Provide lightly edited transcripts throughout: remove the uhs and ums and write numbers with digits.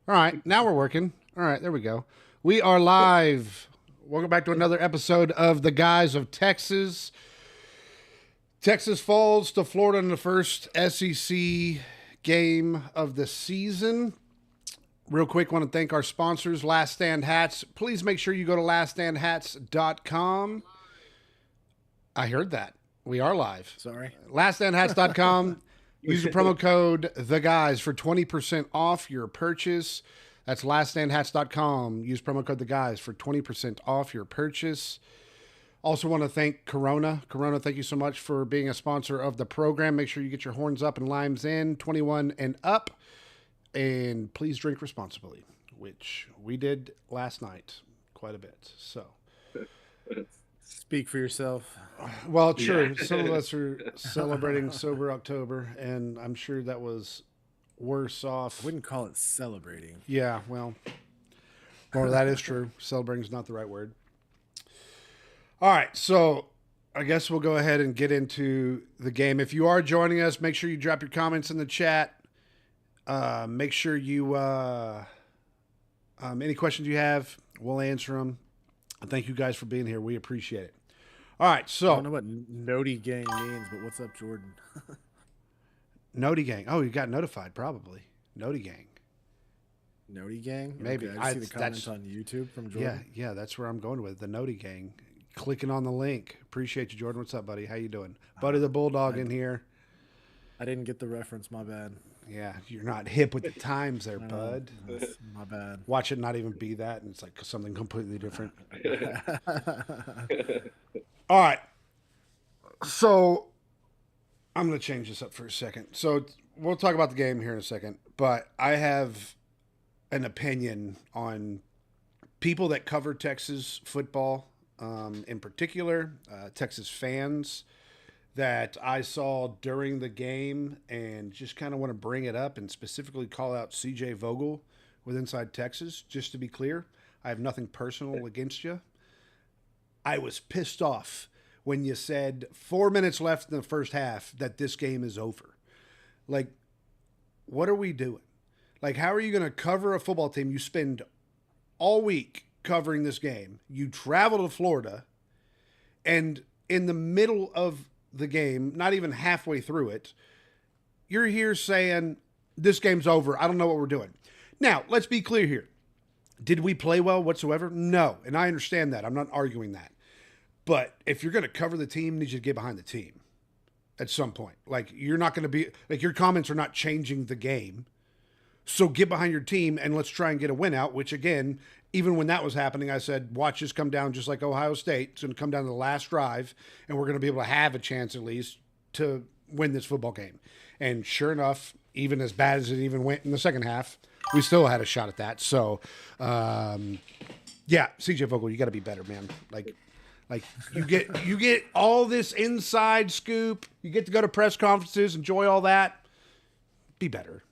All right, now we're working. All right, there we go. We are live. Welcome back to another episode of The Guys of Texas. Texas falls to Florida in the first SEC game of the season. Real quick, want to thank our sponsors, Last Stand Hats. Please make sure you go to laststandhats.com. I heard that. We are live. Sorry. Laststandhats.com. Use the promo code THEGUYS for 20% off your purchase. That's laststandhats.com. Use promo code THEGUYS for 20% off your purchase. Also want to thank Corona. Corona, thank you so much for being a sponsor of the program. Make sure you get your horns up and limes in, 21 and up. And please drink responsibly, which we did last night quite a bit. So, Speak for yourself. well, true. Yeah. Some of us are celebrating Sober October, and I'm sure that was worse off. I wouldn't call it celebrating. Yeah, well, that is true. Celebrating is not the right word. All right, so I guess we'll go ahead and get into the game. If you are joining us, make sure you drop your comments in the chat. Make sure you, any questions you have, we'll answer them. Thank you guys for being here. We appreciate it. All right, so. I don't know what Noti Gang means, but what's up, Jordan? Noti Gang. Oh, you got notified, probably. Noti Gang. Noti Gang? Maybe. Okay, I see the comments on YouTube from Jordan. Yeah, that's where I'm going with, the Noti Gang. Clicking on the link. Appreciate you, Jordan. What's up, buddy? How you doing? Buddy the Bulldog in here. I didn't get the reference, my bad. Yeah, you're not hip with the times there, bud. My bad. Watch it not even be that, and it's like something completely different. All right. So I'm going to change this up for a second. So we'll talk about the game here in a second, but I have an opinion on people that cover Texas football, in particular, Texas fans that I saw during the game, and just kind of want to bring it up and specifically call out CJ Vogel with Inside Texas. Just to be clear, I have nothing personal against you. I was pissed off when you said 4 minutes left in the first half that this game is over. Like, what are we doing? Like, how are you going to cover a football team? You spend all week covering this game. You travel to Florida, and in the middle of the game, not even halfway through it, you're here saying this game's over. I don't know what we're doing. Now, let's be clear here. Did we play well whatsoever? No. And I understand that. I'm not arguing that. But if you're going to cover the team, you need you to get behind the team at some point. Like, you're not going to be, like, your comments are not changing the game. So get behind your team and let's try and get a win out, which again, even when that was happening, I said, watch this come down just like Ohio State. It's going to come down to the last drive, and we're going to be able to have a chance at least to win this football game. And sure enough, even as bad as it even went in the second half, we still had a shot at that. So, yeah, CJ Vogel, you got to be better, man. Like you get all this inside scoop. You get to go to press conferences, enjoy all that. Be better.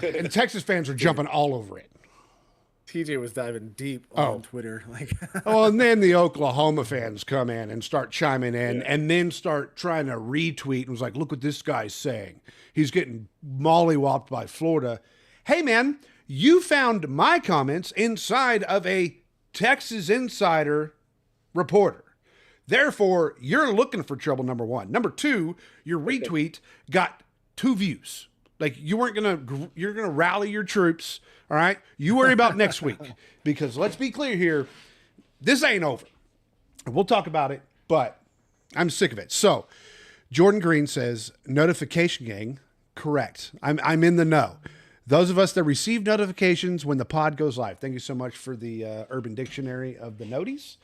And Texas fans are jumping all over it. TJ was diving deep on Twitter. Oh, and then the Oklahoma fans come in and start chiming in, and then start trying to retweet and was like, look what this guy's saying. He's getting mollywopped by Florida. Hey, man, you found my comments inside of a Texas Insider reporter. Therefore, you're looking for trouble, number one. Number two, your retweet got 2 views. Like, you're going to rally your troops. All right. You worry about next week, because let's be clear here. This ain't over. We'll talk about it, but I'm sick of it. So Jordan Green says notification gang. Correct. I'm in the know. Those of us that receive notifications when the pod goes live. Thank you so much for the Urban Dictionary of the noties.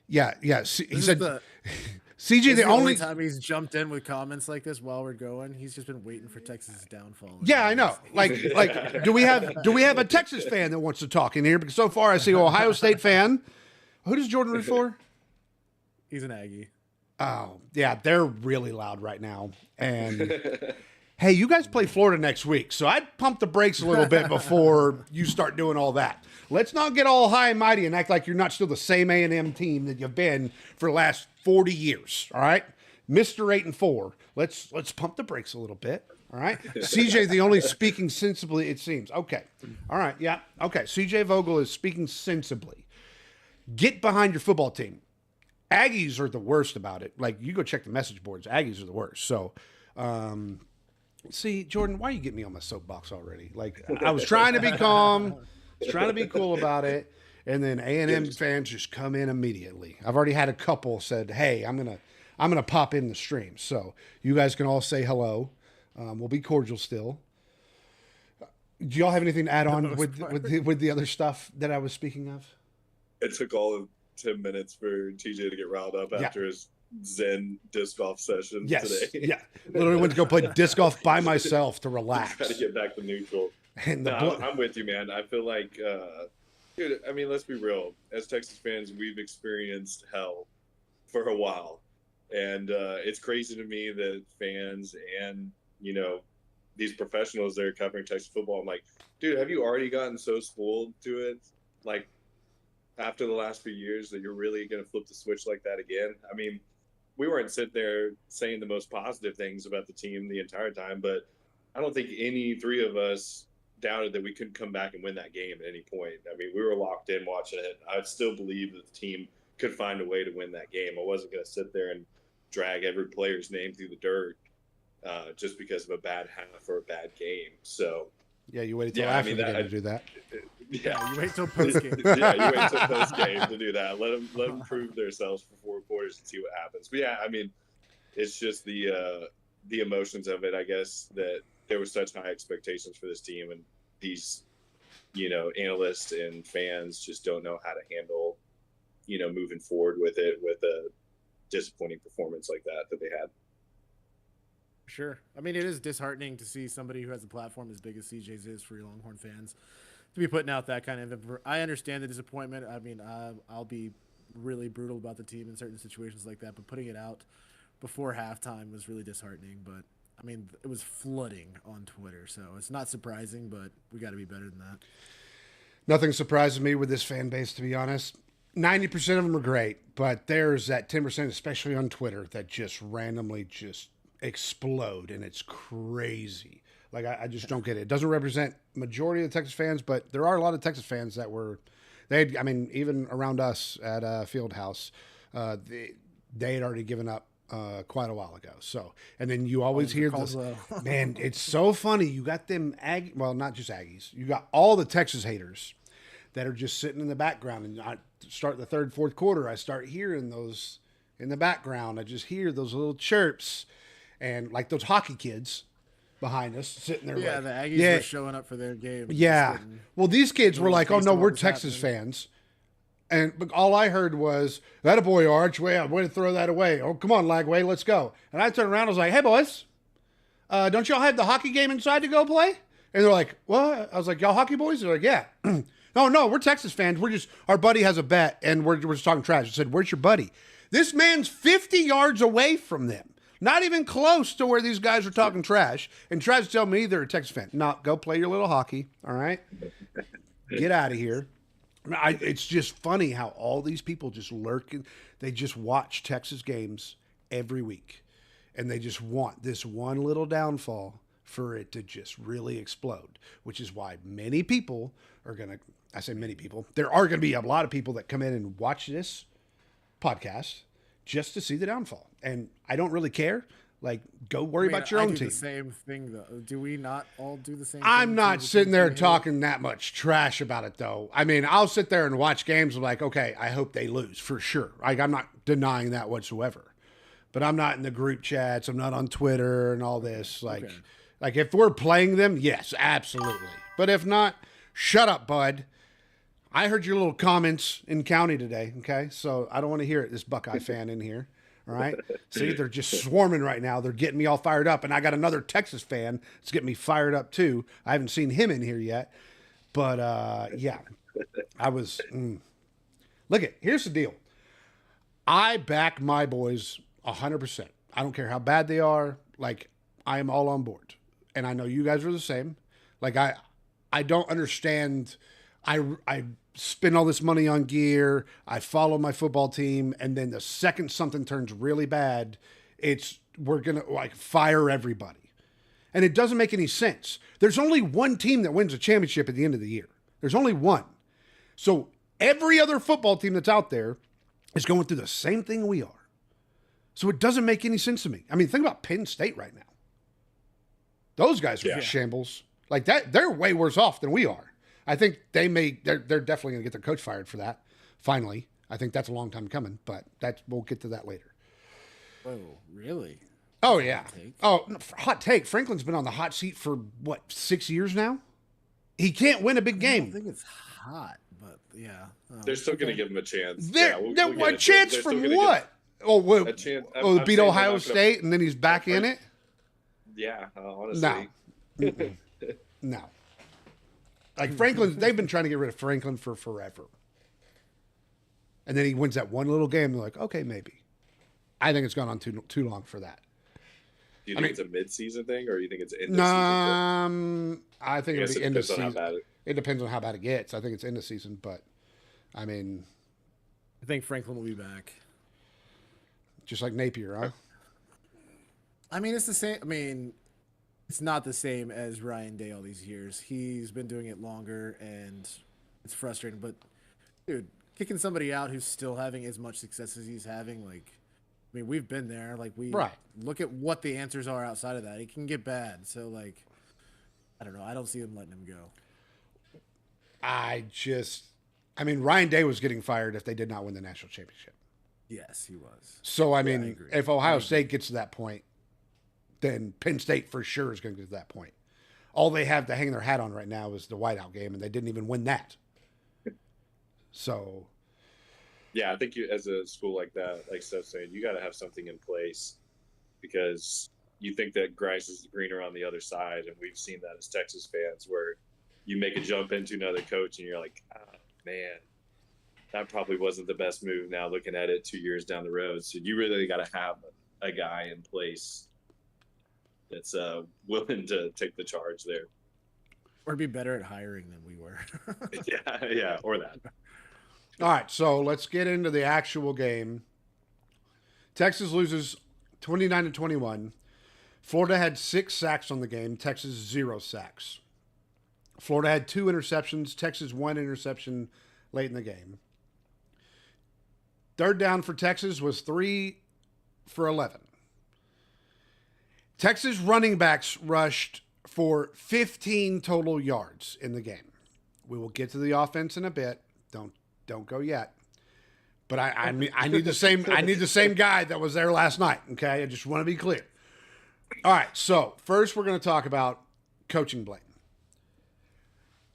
Yeah. He said, CJ, the only time he's jumped in with comments like this while we're going, he's just been waiting for Texas' downfall. Yeah, I know. Like, do we have a Texas fan that wants to talk in here? Because so far I see Ohio State fan. Who does Jordan root for? He's an Aggie. Oh, yeah, they're really loud right now. And hey, you guys play Florida next week, so I'd pump the brakes a little bit before you start doing all that. Let's not get all high and mighty and act like you're not still the same A&M team that you've been for the last 40 years, all right? Mr. 8-4. Let's pump the brakes a little bit, All right. CJ, the only speaking sensibly, it seems. Okay. All right. Yeah. Okay. CJ Vogel is speaking sensibly. Get behind your football team. Aggies are the worst about it. Like, you go check the message boards. Aggies are the worst. So, see, Jordan, why you get me on my soapbox already? Like, I was trying to be calm, was trying to be cool about it, and then A&M fans just come in immediately. I've already had a couple said, "Hey, I'm gonna pop in the stream, so you guys can all say hello. We'll be cordial still." Do y'all have anything to add on with the other stuff that I was speaking of? It took all of 10 minutes for TJ to get riled up after his Zen disc golf session today. Yeah. Literally went to go play disc golf by myself to relax. Try to get back to neutral. And I'm with you, man. I feel like, dude, I mean, let's be real. As Texas fans, we've experienced hell for a while. And it's crazy to me that fans and, you know, these professionals that are covering Texas football, I'm like, dude, have you already gotten so spoiled to it? Like, after the last few years, that you're really going to flip the switch like that again? I mean, we weren't sitting there saying the most positive things about the team the entire time, but I don't think any three of us doubted that we couldn't come back and win that game at any point. I mean, we were locked in watching it. I still believe that the team could find a way to win that game. I wasn't going to sit there and drag every player's name through the dirt just because of a bad half or a bad game. So yeah, you waited till after the game to do that. Yeah, you wait till post game. Yeah, you wait till post game to do that. Let them prove themselves for 4 quarters and see what happens. But yeah, I mean, it's just the emotions of it. I guess that there were such high expectations for this team, and these, you know, analysts and fans just don't know how to handle, you know, moving forward with it with a disappointing performance like that they had. Sure. I mean, it is disheartening to see somebody who has a platform as big as CJ's is for your Longhorn fans to be putting out that kind of. I understand the disappointment. I mean, I'll be really brutal about the team in certain situations like that, but putting it out before halftime was really disheartening. But I mean, it was flooding on Twitter, so it's not surprising, but we got to be better than that. Nothing surprises me with this fan base, to be honest. 90% of them are great, but there's that 10%, especially on Twitter, that just randomly just explode, and it's crazy. Like, I just don't get it. It doesn't represent majority of the Texas fans, but there are a lot of Texas fans that were, I mean, even around us at Fieldhouse, they had already given up quite a while ago. So, and then you always hear this, man, it's so funny. You got them well, not just Aggies. You got all the Texas haters that are just sitting in the background. And I start the third, fourth quarter, I start hearing those in the background. I just hear those little chirps, and like those hockey kids behind us sitting there. Yeah, like, the Aggies were showing up for their game. Yeah. Well, these kids were like, "Oh no, we're Texas fans." And all I heard was, "That a boy, Arch. Way to throw that away. Oh, come on, Lagway, let's go." And I turned around, I was like, "Hey, boys, don't y'all have the hockey game inside to go play?" And they're like, "What?" I was like, "Y'all hockey boys?" They're like, "Yeah." No, we're Texas fans. Our buddy has a bet, and we're just talking trash. I said, "Where's your buddy?" This man's 50 yards away from them. Not even close to where these guys are talking trash, and tries to tell me they're a Texas fan. No, go play your little hockey, all right? Get out of here. It's just funny how all these people just lurk. They just watch Texas games every week, and they just want this one little downfall for it to just really explode, which is why many people are going to, I say many people, there are going to be a lot of people that come in and watch this podcast just to see the downfall. And I don't really care. Like, go worry about your own team. The same thing, though. Do we not all do the same thing? I'm not sitting there talking that much trash about it, though. I mean, I'll sit there and watch games like, okay, I hope they lose for sure. Like, I'm not denying that whatsoever. But I'm not in the group chats. I'm not on Twitter and all this. Like, like if we're playing them, yes, absolutely. But if not, shut up, bud. I heard your little comments in county today, okay? So I don't want to hear it, this Buckeye fan in here, all right? See, they're just swarming right now. They're getting me all fired up. And I got another Texas fan that's getting me fired up, too. I haven't seen him in here yet. But, yeah, I was Look, here's the deal. I back my boys 100%. I don't care how bad they are. Like, I am all on board. And I know you guys are the same. Like, I don't understand. I spend all this money on gear. I follow my football team. And then the second something turns really bad, we're going to like fire everybody. And it doesn't make any sense. There's only one team that wins a championship at the end of the year. There's only one. So every other football team that's out there is going through the same thing we are. So it doesn't make any sense to me. I mean, think about Penn State right now. Those guys are in shambles. Like that, they're way worse off than we are. I think they're definitely going to get their coach fired for that. Finally, I think that's a long time coming, but we'll get to that later. Oh, really? Oh yeah. Hot take. Franklin's been on the hot seat for what, 6 years now? He can't win a big game. I don't think it's hot, but yeah. They're still going to give him a chance. A chance from what? Beat Ohio State and then he's back in it? Yeah, honestly. No. No. Like they've been trying to get rid of Franklin for forever. And then he wins that one little game. They're like, okay, maybe. I think it's gone on too long for that. Do you think it's a mid-season thing, or do you think it's end of season? I think it'll be end of season. It depends on how bad it gets. I think it's end of season, but I mean, I think Franklin will be back. Just like Napier, huh? I mean, it's the same. I mean, it's not the same as Ryan Day all these years. He's been doing it longer, and it's frustrating. But, dude, kicking somebody out who's still having as much success as he's having, like, I mean, we've been there. Like, look at what the answers are outside of that. It can get bad. So, like, I don't know. I don't see them letting him go. I mean, Ryan Day was getting fired if they did not win the national championship. Yes, he was. So, I mean, if Ohio State gets to that point, then Penn State for sure is going to get to that point. All they have to hang their hat on right now is the whiteout game, and they didn't even win that. So, yeah, I think you, as a school like that, like Steph's saying, you got to have something in place because you think that grass is greener on the other side, and we've seen that as Texas fans, where you make a jump into another coach, and you're like, oh, man, that probably wasn't the best move. Now looking at it 2 years down the road, so you really got to have a guy in place that's willing to take the charge there, or be better at hiring than we were. yeah, or that. All right, so let's get into the actual game. Texas loses 29-21. Florida had 6 sacks on the game. Texas 0 sacks. Florida had 2 interceptions. Texas 1 interception late in the game. Third down for Texas was 3 for 11. Texas running backs rushed for 15 total yards in the game. We will get to the offense in a bit. Don't go yet. But I need the same guy that was there last night. Okay, I just want to be clear. All right, so first we're going to talk about coaching blame.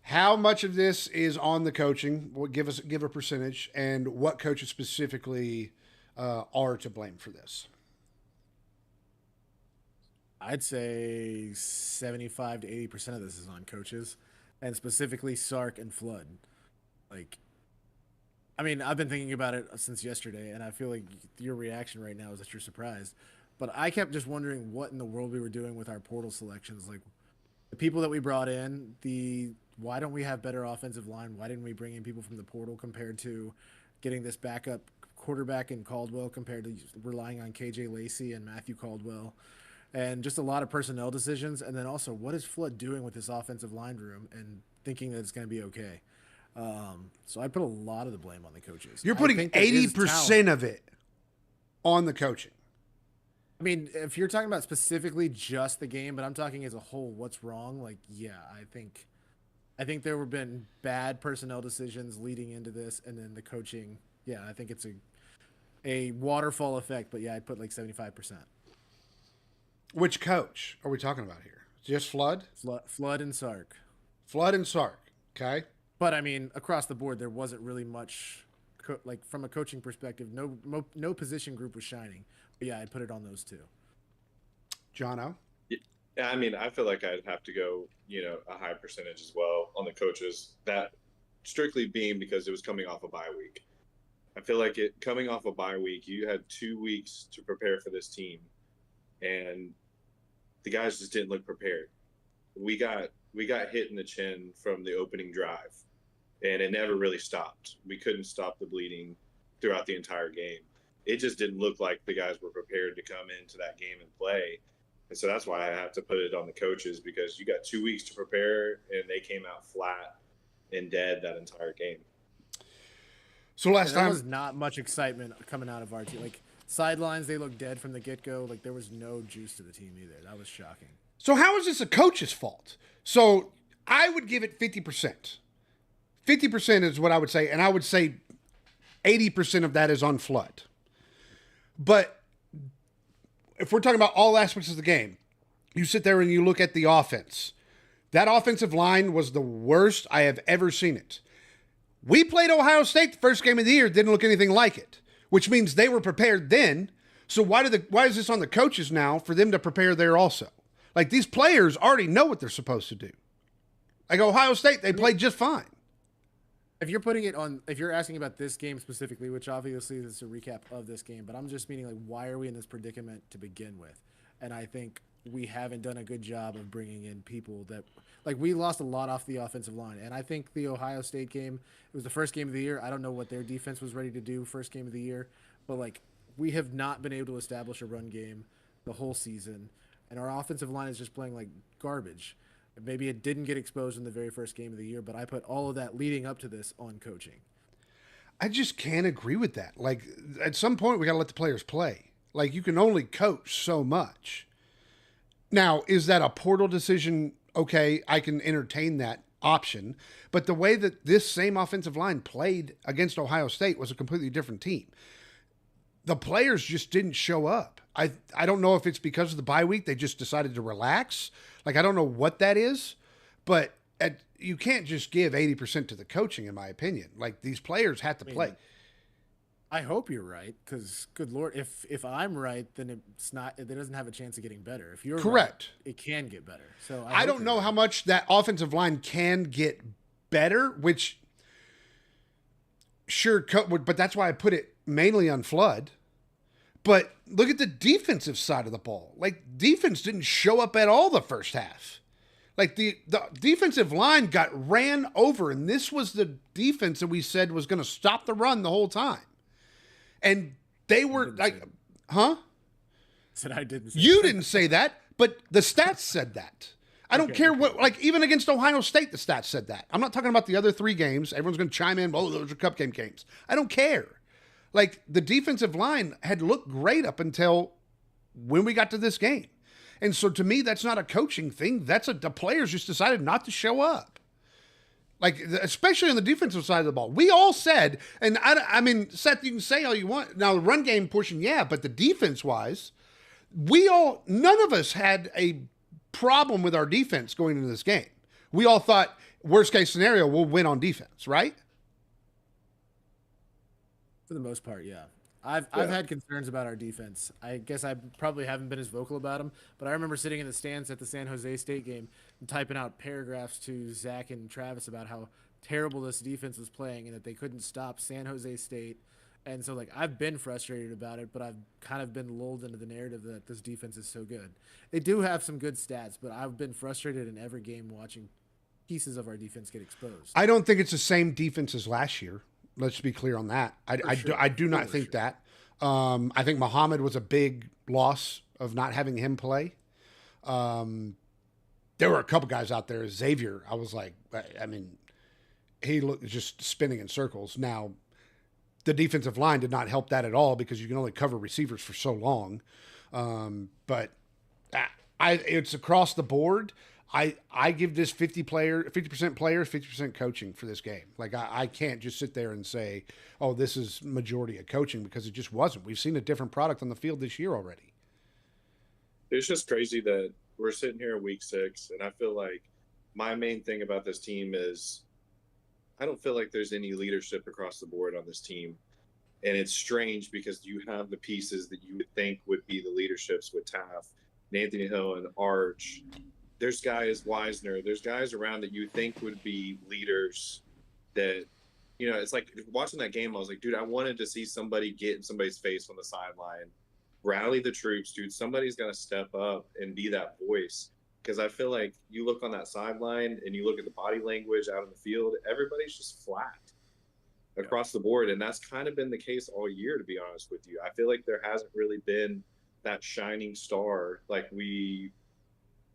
How much of this is on the coaching? Give a percentage, and what coaches specifically are to blame for this? I'd say 75 to 80% of this is on coaches, and specifically Sark and Flood. Like, I mean, I've been thinking about it since yesterday, and I feel like your reaction right now is that you're surprised. But I kept just wondering what in the world we were doing with our portal selections. Like, the people that we brought in, why don't we have better offensive line? Why didn't we bring in people from the portal compared to getting this backup quarterback in Caldwell compared to relying on KJ Lacey and Matthew Caldwell? And just a lot of personnel decisions. And then also, what is Flood doing with this offensive line room and thinking that it's going to be okay? So I put a lot of the blame on the coaches. You're putting 80% of it on the coaching. I mean, if you're talking about specifically just the game, but I'm talking as a whole, what's wrong? Like, yeah, I think there have been bad personnel decisions leading into this, and then the coaching. Yeah, I think it's a waterfall effect. But yeah, I'd put like 75%. Which coach are we talking about here? Just Flood? Flood and Sark. Flood and Sark. Okay. But I mean, across the board, there wasn't really much, like from a coaching perspective, no position group was shining. But yeah, I'd put it on those two. Jono? Yeah, I mean, I feel like I'd have to go, a high percentage as well on the coaches. That strictly being because it was coming off a bye week. I feel like coming off a bye week, you had 2 weeks to prepare for this team, and the guys just didn't look prepared. We got hit in the chin from the opening drive, and it never really stopped. We couldn't stop the bleeding throughout the entire game. It just didn't look like the guys were prepared to come into that game and play. And so that's why I have to put it on the coaches, because you got 2 weeks to prepare and they came out flat and dead that entire game. So last time there was not much excitement coming out of our team. Like sidelines, they looked dead from the get-go. Like there was no juice to the team either. That was shocking. So how is this a coach's fault? So I would give it 50%. 50% is what I would say, and I would say 80% of that is on Flood. But if we're talking about all aspects of the game, you sit there and you look at the offense. That offensive line was the worst I have ever seen it. We played Ohio State the first game of the year, didn't look anything like it, which means they were prepared then. So why is this on the coaches now for them to prepare there also? Like, these players already know what they're supposed to do. Like Ohio State, they played just fine. If you're putting it on, if you're asking about this game specifically, which obviously is a recap of this game, but I'm just meaning like, why are we in this predicament to begin with? And I think we haven't done a good job of bringing in people that, like, we lost a lot off the offensive line. And I think the Ohio State game, it was the first game of the year. I don't know what their defense was ready to do first game of the year, but like, we have not been able to establish a run game the whole season. And our offensive line is just playing like garbage. Maybe it didn't get exposed in the very first game of the year, but I put all of that leading up to this on coaching. I just can't agree with that. Like, at some point, we got to let the players play. Like, you can only coach so much. Now, is that a portal decision? Okay, I can entertain that option. But the way that this same offensive line played against Ohio State was a completely different team. The players just didn't show up. I don't know if it's because of the bye week. They just decided to relax. Like, I don't know what that is. But you can't just give 80% to the coaching, in my opinion. Like, these players have to play. I hope you're right, because good Lord, if I'm right, then it doesn't have a chance of getting better. If you're correct, right, it can get better. So I don't know how much that offensive line can get better, which sure, but that's why I put it mainly on Flood. But look at the defensive side of the ball. Like, defense didn't show up at all the first half. Like, the defensive line got ran over, and this was the defense that we said was going to stop the run the whole time. And they were like, huh? Said I didn't say You that. didn't say that, but the stats said that. I don't care what, like, even against Ohio State, the stats said that. I'm not talking about the other 3 games. Everyone's going to chime in, oh, those are cup game games. I don't care. Like, the defensive line had looked great up until when we got to this game. And so to me, that's not a coaching thing. The players just decided not to show up. Like, especially on the defensive side of the ball. We all said, and I mean, Seth, you can say all you want. Now, the run game portion, yeah, but the defense-wise, none of us had a problem with our defense going into this game. We all thought, worst case scenario, we'll win on defense, right? For the most part, yeah. I've had concerns about our defense. I guess I probably haven't been as vocal about them, but I remember sitting in the stands at the San Jose State game and typing out paragraphs to Zach and Travis about how terrible this defense was playing and that they couldn't stop San Jose State. And so, like, I've been frustrated about it, but I've kind of been lulled into the narrative that this defense is so good. They do have some good stats, but I've been frustrated in every game watching pieces of our defense get exposed. I don't think it's the same defense as last year. Let's be clear on that. I do not think that. I think Muhammad was a big loss of not having him play. There were a couple guys out there. Xavier, I was like, I mean, he looked just spinning in circles. Now, the defensive line did not help that at all because you can only cover receivers for so long. But it's across the board. I give this 50% players, 50% coaching for this game. Like, I can't just sit there and say, oh, this is majority of coaching, because it just wasn't. We've seen a different product on the field this year already. It's just crazy that we're sitting here in week 6, and I feel like my main thing about this team is I don't feel like there's any leadership across the board on this team. And it's strange because you have the pieces that you would think would be the leaderships with Taft, Anthony Hill, and Arch. There's guys, Wisner, there's guys around that you think would be leaders that, you know, it's like watching that game, I was like, dude, I wanted to see somebody get in somebody's face on the sideline, rally the troops, dude. Somebody's got to step up and be that voice. Because I feel like you look on that sideline and you look at the body language out in the field, everybody's just flat across the board. And that's kind of been the case all year, to be honest with you. I feel like there hasn't really been that shining star like we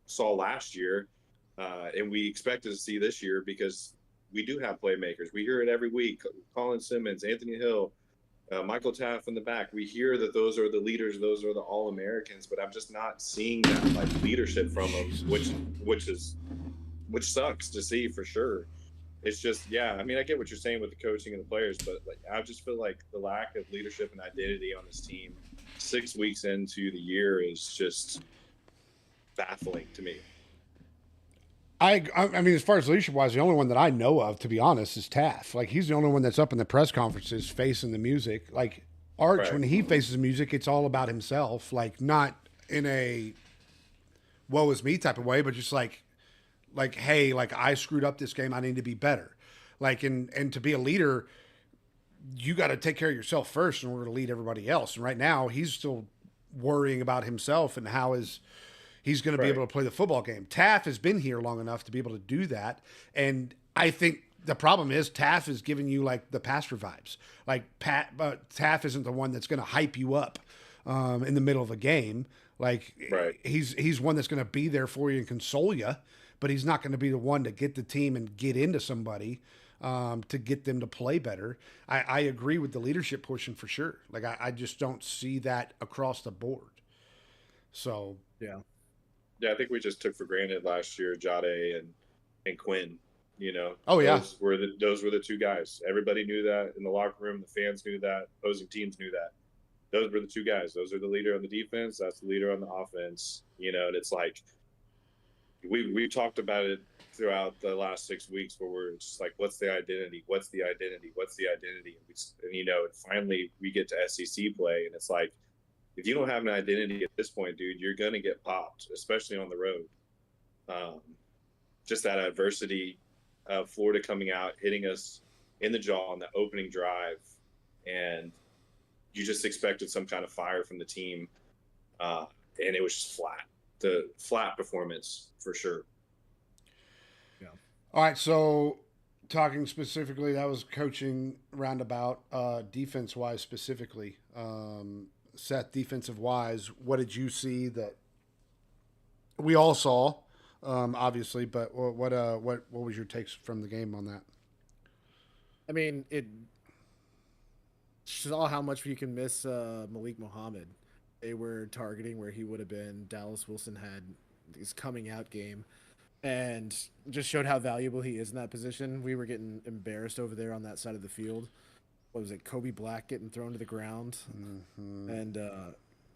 saw last year, and we expect to see this year because we do have playmakers. We hear it every week. Colin Simmons, Anthony Hill, Michael Taft in the back. We hear that those are the leaders, those are the All Americans, but I'm just not seeing that like leadership from them, which sucks to see for sure. It's just, yeah. I mean, I get what you're saying with the coaching and the players, but like I just feel like the lack of leadership and identity on this team 6 weeks into the year is just baffling to me. I mean, as far as leadership wise, the only one that I know of, to be honest, is Taff. Like he's the only one that's up in the press conferences facing the music. Like Arch, Right. when he faces the music, it's all about himself. Like not in a woe is me type of way, but just like hey, like I screwed up this game. I need to be better. Like and to be a leader, you got to take care of yourself first in order to lead everybody else. And right now, he's still worrying about himself and how he's going to be Right. able to play the football game. Taff has been here long enough to be able to do that. And I think the problem is Taff is giving you like the pastor vibes. Like Taff isn't the one that's going to hype you up in the middle of a game. Like Right. he's one that's going to be there for you and console you, but he's not going to be the one to get the team and get into somebody to get them to play better. I agree with the leadership portion for sure. Like I just don't see that across the board. So Yeah. Yeah, I think we just took for granted last year Jade and Quinn. You know, Oh, yeah. those were the two guys. Everybody knew that in the locker room. The fans knew that. Opposing teams knew that. Those were the two guys. Those are the leader on the defense. That's the leader on the offense. You know, and it's like we talked about it throughout the last 6 weeks, where we're just like, what's the identity? What's the identity? What's the identity? And you know, and finally we get to SEC play, and it's like, if you don't have an identity at this point, dude, you're gonna get popped, especially on the road. Just that adversity of Florida coming out, hitting us in the jaw on the opening drive, and you just expected some kind of fire from the team, and it was just flat. The flat performance for sure. all right, so talking specifically, that was coaching roundabout, defense wise specifically. Seth, defensive wise, what did you see that we all saw, obviously? But what was your takes from the game on that? I mean, it saw how much you can miss Malik Muhammad. They were targeting where he would have been. Dallas Wilson had his coming out game and just showed how valuable he is in that position. We were getting embarrassed over there on that side of the field. What was it? Kobe Black getting thrown to the ground. Mm-hmm. And,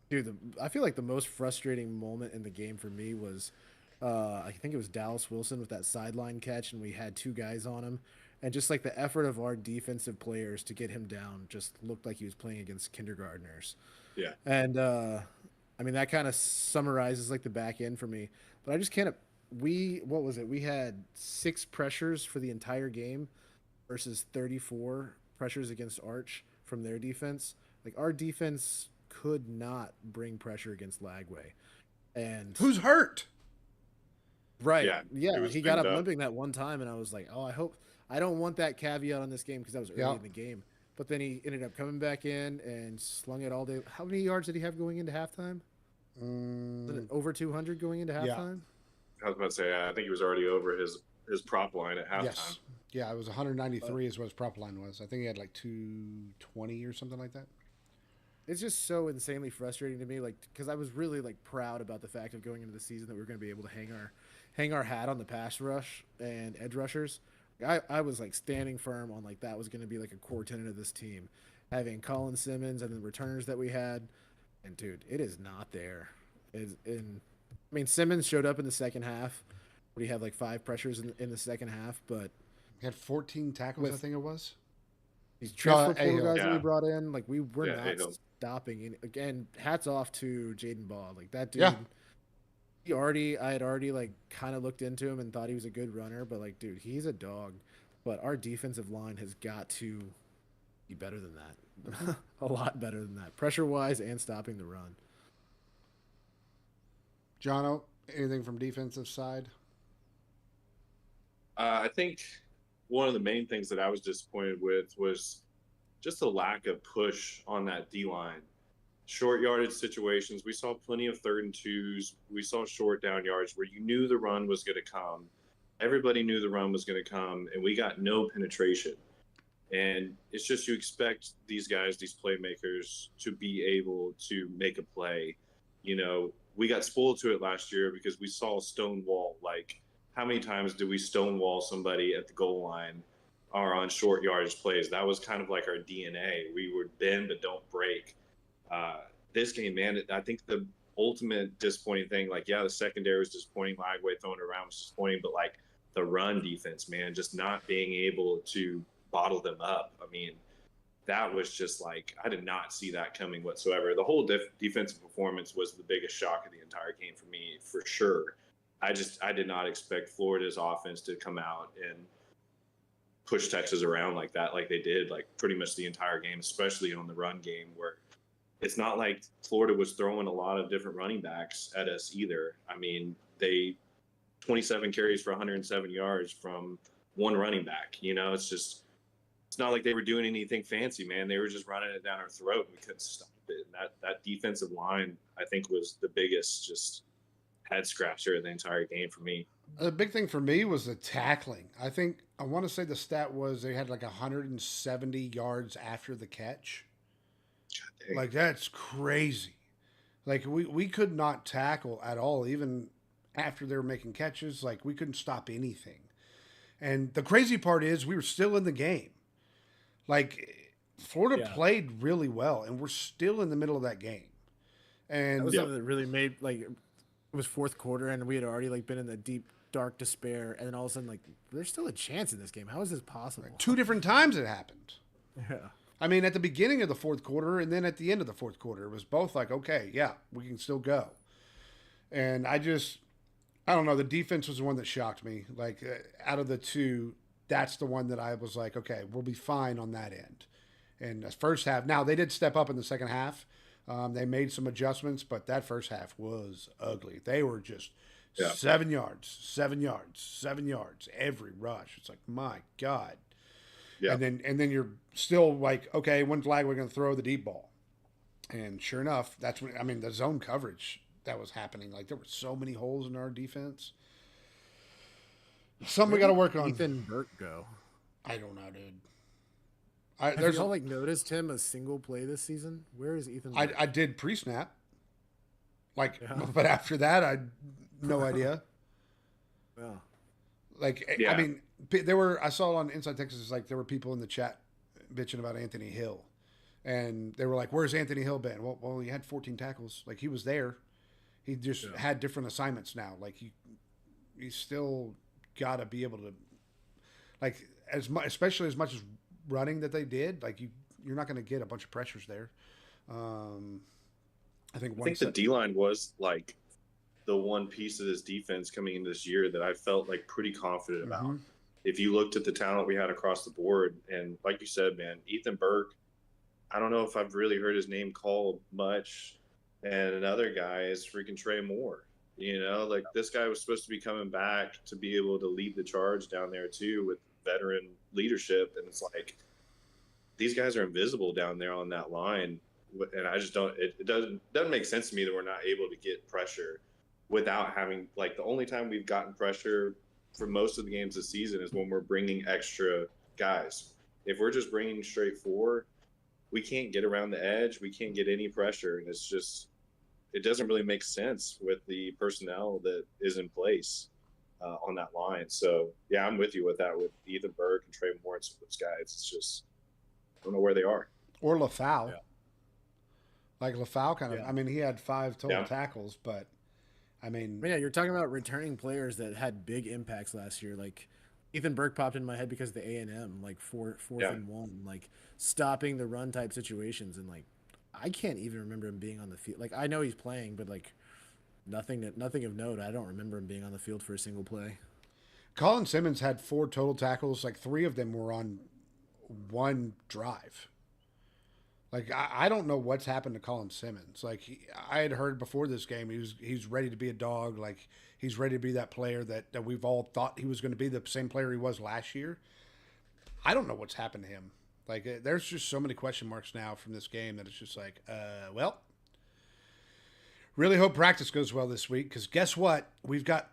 dude, I feel like the most frustrating moment in the game for me was I think it was Dallas Wilson with that sideline catch, and we had two guys on him. And just like the effort of our defensive players to get him down just looked like he was playing against kindergartners. Yeah. And I mean, that kind of summarizes like the back end for me. But I just can't. What was it? We had 6 pressures for the entire game versus 34 pressures against Arch from their defense. Like our defense could not bring pressure against Lagway. And Who's hurt? right, Yeah, yeah, was he got up banged up. limping that one time, and I was like, oh, I don't want that caveat on this game because that was early Yeah. in the game. But then he ended up coming back in and slung it all day. How many yards did he have going into halftime? Was it over 200 going into Yeah. halftime? I was about to say, I think he was already over his prop line at halftime. Yes. Yeah, it was 193 is what his prop line was. I think he had like 220 or something like that. It's just so insanely frustrating to me, like because I was really like proud about the fact of going into the season that we were going to be able to hang our hat on the pass rush and edge rushers. I was like standing firm on like that was going to be like a core tenet of this team, having Colin Simmons and the returners that we had, and dude, it is not there. I mean, Simmons showed up in the second half. We had like 5 pressures in the second half, but He had 14 tackles, I think it was. these transfer Cahill. portal guys that we Yeah. brought in, like we were Yeah, not Cahill. stopping. And again, hats off to Jaden Ball. Like that dude, Yeah. I had already like kind of looked into him and thought he was a good runner, but like, dude, he's a dog. But our defensive line has got to be better than that, a lot better than that, pressure wise and stopping the run. Jono, anything from defensive side? I think one of the main things that I was disappointed with was just the lack of push on that D line. short yardage situations. We saw plenty of 3rd and 2s. We saw short down yards where you knew the run was going to come. Everybody knew the run was going to come, and we got no penetration. And it's just you expect these guys, these playmakers, to be able to make a play. We got spoiled to it last year because we saw stonewall. Like, how many times did we stonewall somebody at the goal line or on short yardage plays? That was kind of like our DNA. We would bend but don't break. This game, man, I think the ultimate disappointing thing, like, yeah, the secondary was disappointing. Lagway throwing it around was disappointing, but like the run defense, man, just not being able to bottle them up. I mean, that was just like, I did not see that coming whatsoever. The whole defensive performance was the biggest shock of the entire game for me, for sure. I did not expect Florida's offense to come out and push Texas around like that, like they did, like pretty much the entire game, especially on the run game, where it's not like Florida was throwing a lot of different running backs at us either. I mean, 27 carries for 107 yards from one running back. It's not like they were doing anything fancy, man. They were just running it down our throat, and we couldn't stop it. And that defensive line, I think, was the biggest just head scratcher of the entire game for me. The big thing for me was the tackling. I want to say the stat was they had like 170 yards after the catch. Like, that's crazy. Like, we could not tackle at all, even after they were making catches. Like, we couldn't stop anything. And the crazy part is we were still in the game. Like, Florida played really well, and we're still in the middle of that game. And that was something that really made, like, it was fourth quarter, and we had already, like, been in the deep, dark despair, and then all of a sudden, like, there's still a chance in this game. How is this possible? 2 different times it happened. Yeah. I mean, at the beginning of the fourth quarter and then at the end of the fourth quarter, it was both like, okay, yeah, we can still go. And I don't know. The defense was the one that shocked me. Like, out of the 2, that's the one that I was like, okay, we'll be fine on that end. And the first half, now they did step up in the second half. They made some adjustments, but that first half was ugly. They were just 7 yards, 7 yards, 7 yards every rush. It's like, my God. Yeah. And then you're still like, okay, when flag we're going to throw the deep ball. And sure enough, that's when, I mean, the zone coverage that was happening. Like, there were so many holes in our defense. Something we got to work on. Ethan Burke go. I don't know, dude. Have y'all like noticed him a single play this season? Where is Ethan Burke? I did pre-snap. Like, but after that, I no idea. Yeah. Like, I mean, I saw it on Inside Texas, like there were people in the chat bitching about Anthony Hill. And they were like, where's Anthony Hill been? Well, he had 14 tackles. Like, he was there. He just had different assignments now. Like, he still got to be able to, like, especially as much as running that they did, like, you're not going to get a bunch of pressures there. I think the D-line was, like, the one piece of this defense coming into this year that I felt like pretty confident about. If you looked at the talent we had across the board, and like you said, man, Ethan Burke, I don't know if I've really heard his name called much. And another guy is freaking Trey Moore. Like, this guy was supposed to be coming back to be able to lead the charge down there too with veteran leadership. And it's like, these guys are invisible down there on that line. And I just it doesn't make sense to me that we're not able to get pressure without having, like, the only time we've gotten pressure for most of the games this season is when we're bringing extra guys. If we're just bringing straight 4, we can't get around the edge. We can't get any pressure. And it's just, it doesn't really make sense with the personnel that is in place on that line. So, yeah, I'm with you with that, with Ethan Burke and Trey Moore and some of those guys. It's just, I don't know where they are. Or LaFau. Yeah. Like, LaFau kind of, I mean, he had 5 total tackles, but, I mean. Yeah, you're talking about returning players that had big impacts last year. Like, Ethan Burke popped in my head because of the A&M, like, fourth and 1, like, stopping the run type situations. And, like, I can't even remember him being on the field. Like, I know he's playing, but, like, nothing of note. I don't remember him being on the field for a single play. Colin Simmons had 4 total tackles. Like, 3 of them were on one drive. Like, I don't know what's happened to Colin Simmons. Like, I had heard before this game he's ready to be a dog. Like, he's ready to be that player that we've all thought he was going to be, the same player he was last year. I don't know what's happened to him. Like, there's just so many question marks now from this game that it's just like, well, Really hope practice goes well this week because guess what? We've got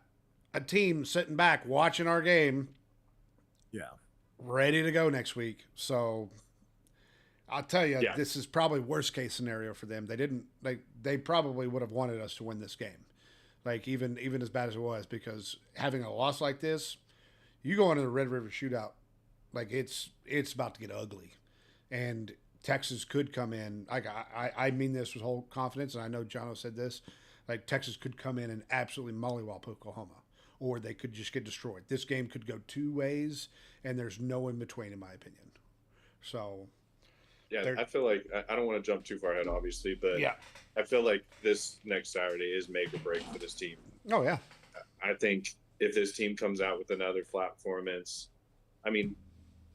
a team sitting back watching our game, Yeah. ready to go next week. So I'll tell you, Yeah. this is probably worst case scenario for them. They didn't like they probably would have wanted us to win this game, like even as bad as it was, because having a loss like this, you go into the Red River Shootout, like it's about to get ugly, and Texas could come in. Like I mean this with whole confidence, and I know Jono said this. Like Texas could come in and absolutely mollywop Oklahoma, or they could just get destroyed. This game could go two ways, and there's no in between, in my opinion. So, Yeah, I feel like I don't want to jump too far ahead, obviously, but yeah. I feel like this next Saturday is make or break for this team. Oh yeah. I think if this team comes out with another flat performance, I mean,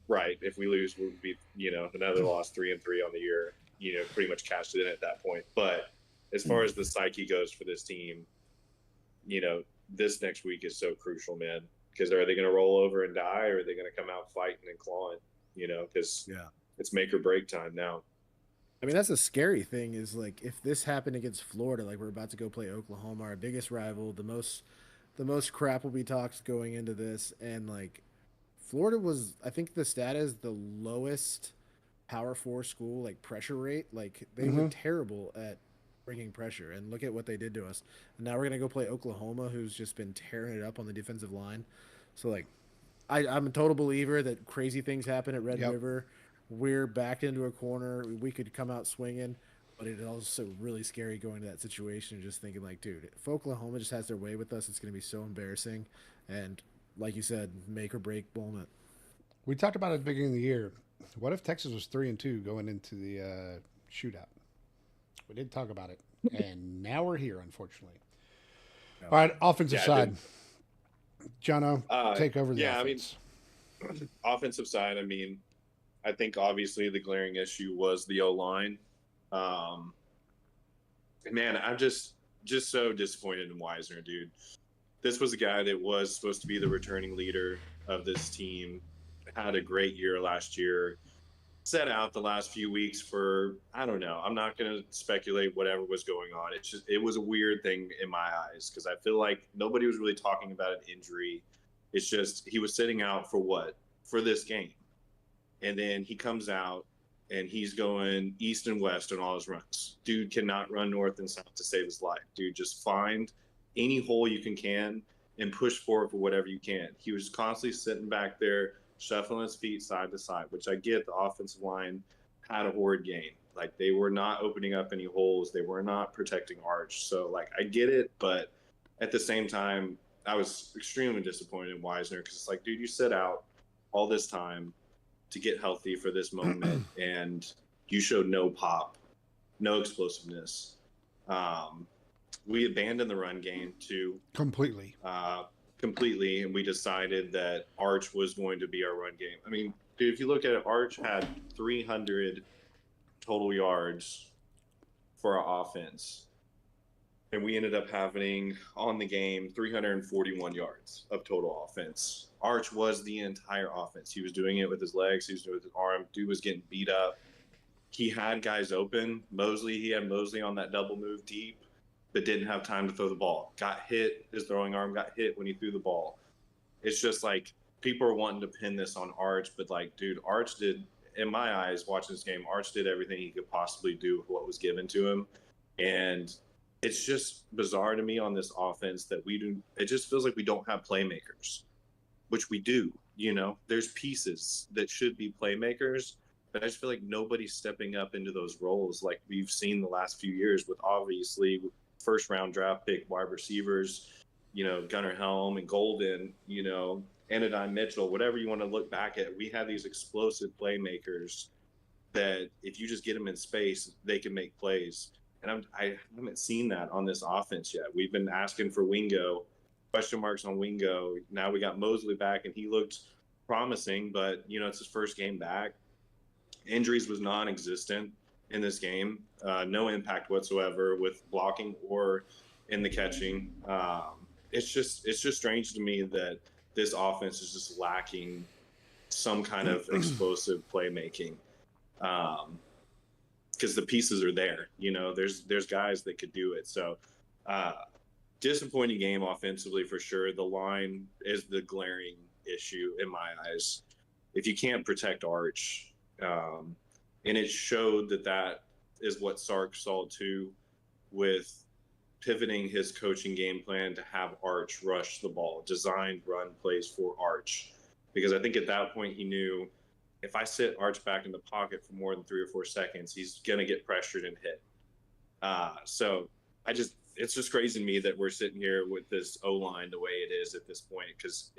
right, if we lose, we'll be, another loss 3-3 on the year, pretty much cashed it in at that point. But as far as the psyche goes for this team, this next week is so crucial, man. Because are they going to roll over and die, or are they going to come out fighting and clawing? Because it's make or break time now. I mean, that's the scary thing is, like, if this happened against Florida, like we're about to go play Oklahoma, our biggest rival, the most crap will be talked going into this, and like Florida was, I think the stat is the lowest Power 4 school like pressure rate. Like they were terrible at bringing pressure, and look at what they did to us. And now we're gonna go play Oklahoma, who's just been tearing it up on the defensive line. So like, I'm a total believer that crazy things happen at Red River. We're backed into a corner. We could come out swinging, but it is also really scary going to that situation and just thinking like, dude, if Oklahoma just has their way with us, it's going to be so embarrassing. And like you said, make or break moment. We talked about it at the beginning of the year. What if Texas was 3-2 going into the shootout? We did talk about it, and now we're here, unfortunately. All right, offensive side. Jono, take over the offense. I mean, offensive side, I mean, I think obviously the glaring issue was the O-line. Man, I'm just so disappointed in Wisner, dude. This was a guy that was supposed to be the returning leader of this team. Had a great year last year. Set out the last few weeks for, I don't know. I'm not going to speculate whatever was going on. It was a weird thing in my eyes because I feel like nobody was really talking about an injury. It's just he was sitting out for what? For this game. And then he comes out and he's going east and west on all his runs. Dude cannot run north and south to save his life. Dude, just find any hole you can and push forward for whatever you can. He was constantly sitting back there, shuffling his feet side to side, which I get the offensive line had a horrid game. Like, they were not opening up any holes. They were not protecting Arch. So, like, I get it, but at the same time, I was extremely disappointed in Wisner because it's like, dude, you sit out all this time to get healthy for this moment, and you showed no pop, no explosiveness. We abandoned the run game too. Completely, and we decided that Arch was going to be our run game. I mean, dude, if you look at it, Arch had 300 total yards for our offense, and we ended up having on the game 341 yards of total offense. Arch was the entire offense. He was doing it with his legs. He was doing it with his arm. Dude was getting beat up. He had guys open. He had Mosley on that double move deep, but didn't have time to throw the ball. Got hit. His throwing arm got hit when he threw the ball. It's just like people are wanting to pin this on Arch, but like, dude, Arch did, in my eyes, watching this game, Arch did everything he could possibly do with what was given to him. And it's just bizarre to me on this offense that it just feels like we don't have playmakers, which we do. There's pieces that should be playmakers, but I just feel like nobody's stepping up into those roles like we've seen the last few years with obviously first round draft pick wide receivers, Gunnar Helm and Golden, Anodyne Mitchell, whatever you want to look back at. We have these explosive playmakers that if you just get them in space, they can make plays. And I haven't seen that on this offense yet. We've been asking for Wingo, question marks on Wingo. Now we got Mosley back, and he looked promising, but, it's his first game back. Injuries was non-existent in this game. No impact whatsoever with blocking or in the catching. It's just strange to me that this offense is just lacking some kind of explosive playmaking. Because the pieces are there, there's guys that could do it. So Uh, Disappointing game offensively for sure. The line is the glaring issue in my eyes. If you can't protect Arch, and it showed that is what Sark saw too, with pivoting his coaching game plan to have Arch rush the ball, designed run plays for Arch. Because I think at that point he knew, if I sit Arch back in the pocket for more than 3 or 4 seconds, he's going to get pressured and hit. So it's just crazy to me that we're sitting here with this O-line the way it is at this point, because